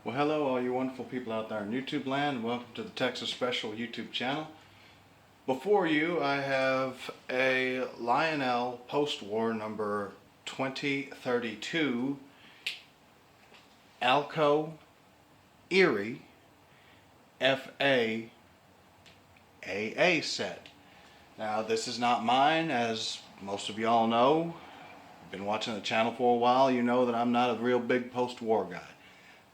Well, hello all you wonderful people out there in YouTube land. Welcome to the Texas Special YouTube channel. Before you, I have a Lionel Postwar number 2032 ALCo Erie FA AA set. Now, this is not mine, as most of y'all know. Been watching the channel for a while. You know that I'm not a real big post-war guy.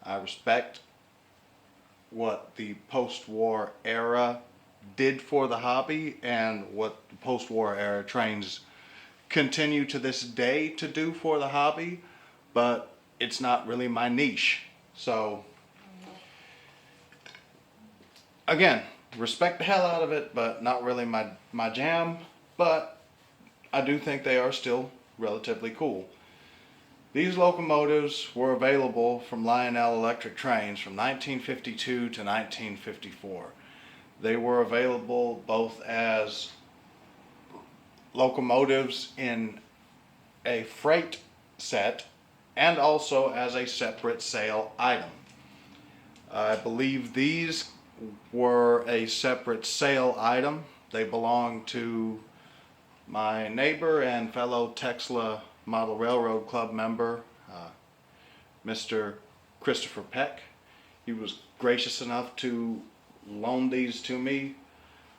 I respect what the post-war era did for the hobby and what the post-war era trains continue to this day to do for the hobby, but it's not really my niche. So again, respect the hell out of it, but not really my jam. But I do think they are still relatively cool. These locomotives were available from Lionel Electric Trains from 1952 to 1954. They were available both as locomotives in a freight set and also as a separate sale item. I believe these were a separate sale item. They belong to my neighbor and fellow Texla Model Railroad Club member, Mr. Christopher Peck. He was gracious enough to loan these to me.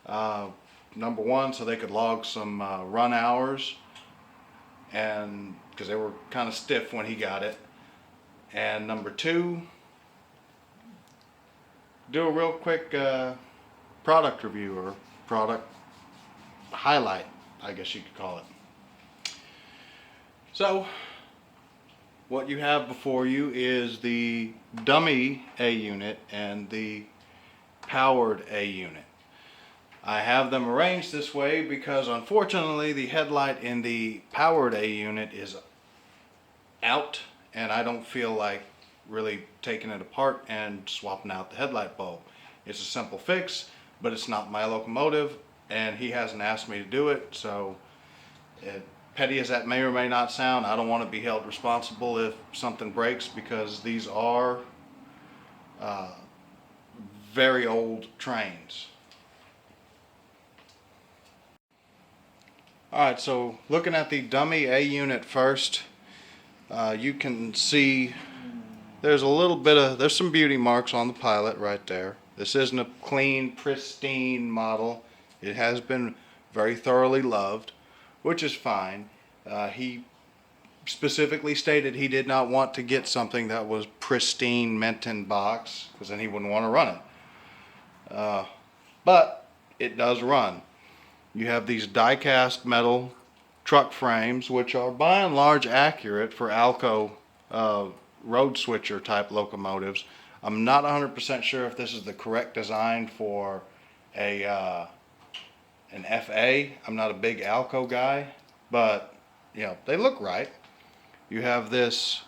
Number one, so they could log some run hours, and because they were kind of stiff when he got it. And number two, do a real quick product review or product highlight, I guess you could call it. So, what you have before you is the dummy A unit and the powered A unit. I have them arranged this way because unfortunately the headlight in the powered A unit is out, and I don't feel like really taking it apart and swapping out the headlight bulb. It's a simple fix, but it's not my locomotive, and he hasn't asked me to do it, so petty as that may or may not sound, I don't want to be held responsible if something breaks, because these are very old trains. Alright, so looking at the dummy A unit first, you can see there's a little bit of, there's some beauty marks on the pilot right there. This isn't a clean, pristine model. It has been very thoroughly loved, which is fine. He specifically stated he did not want to get something that was pristine, mint in box, because then he wouldn't want to run it. But it does run. You have these die-cast metal truck frames, which are by and large accurate for ALCo road switcher type locomotives. I'm not 100% sure if this is the correct design for an FA. I'm not a big ALCo guy, but you know, they look right. You have this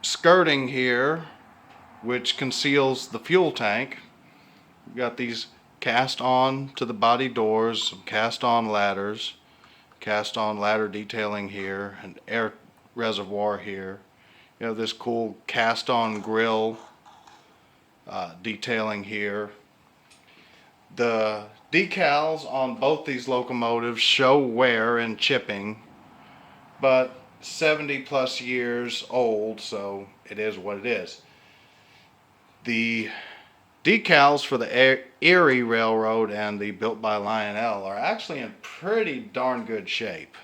skirting here which conceals the fuel tank. You've got these cast on to the body doors, some cast on ladders, cast on ladder detailing here, an air reservoir here. You have this cool cast on grill detailing here. The decals on both these locomotives show wear and chipping, but 70 plus years old, so it is what it is. The decals for the Erie Railroad and the built by Lionel are actually in pretty darn good shape.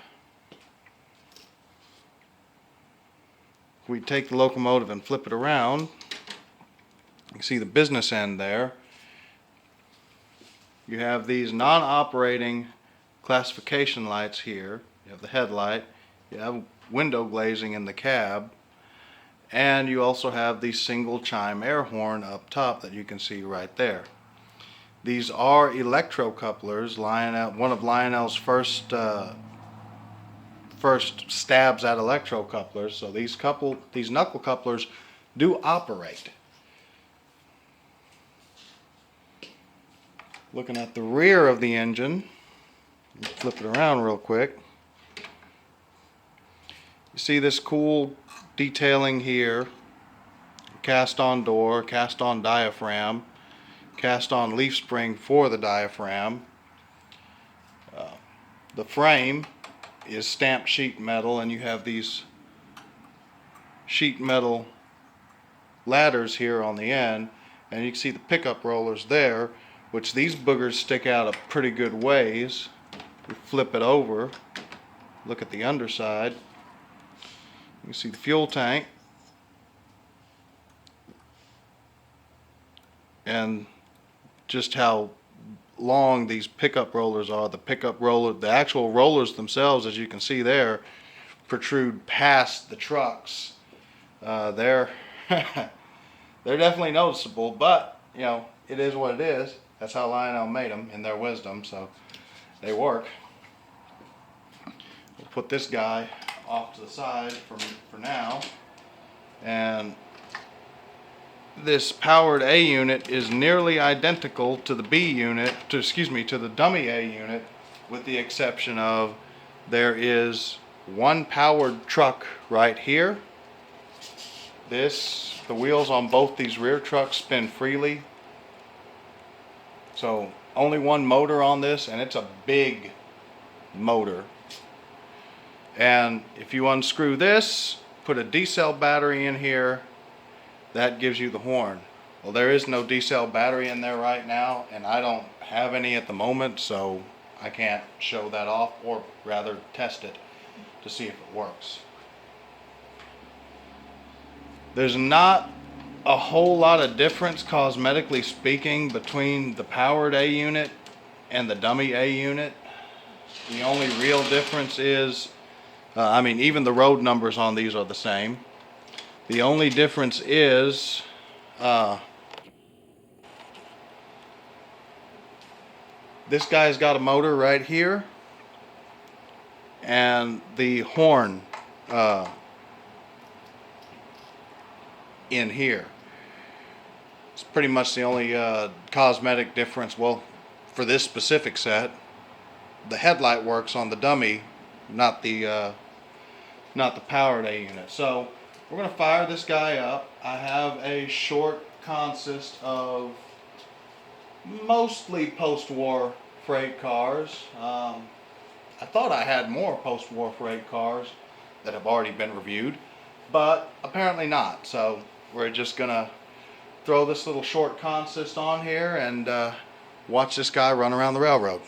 If we take the locomotive and flip it around, you can see the business end there. You have these non-operating classification lights here. You have the headlight, you have window glazing in the cab, and you also have the single chime air horn up top that you can see right there. These are electro couplers. One of Lionel's first stabs at electro couplers. So these knuckle couplers do operate. Looking at the rear of the engine, flip it around real quick. You see this cool detailing here, cast on door, cast on diaphragm, cast on leaf spring for the diaphragm. The frame is stamped sheet metal, and you have these sheet metal ladders here on the end, and you can see the pickup rollers there, which these boogers stick out a pretty good ways. We flip it over, look at the underside, you can see the fuel tank, and just how long these pickup rollers are. The actual rollers themselves, as you can see there, protrude past the trucks. They're they're definitely noticeable, but you know, it is what it is. That's how Lionel made them in their wisdom, so they work. We'll put this guy off to the side for now, and this powered A unit is nearly identical to the B unit, to the dummy A unit, with the exception of there is one powered truck right here. The wheels on both these rear trucks spin freely. So only one motor on this, and it's a big motor. And if you unscrew this, put a D-cell battery in here, that gives you the horn. Well, there is no D-cell battery in there right now, and I don't have any at the moment, so I can't show that off, or rather test it to see if it works. There's not a whole lot of difference, cosmetically speaking, between the powered A unit and the dummy A unit. The only real difference is, even the road numbers on these are the same. The only difference is this guy's got a motor right here, and the horn in here. It's pretty much the only cosmetic difference. Well, for this specific set, the headlight works on the dummy, not the powered A unit. So we're going to fire this guy up. I have a short consist of mostly post-war freight cars. I thought I had more post-war freight cars that have already been reviewed, but apparently not. So we're just going to throw this little short consist on here and watch this guy run around the railroad.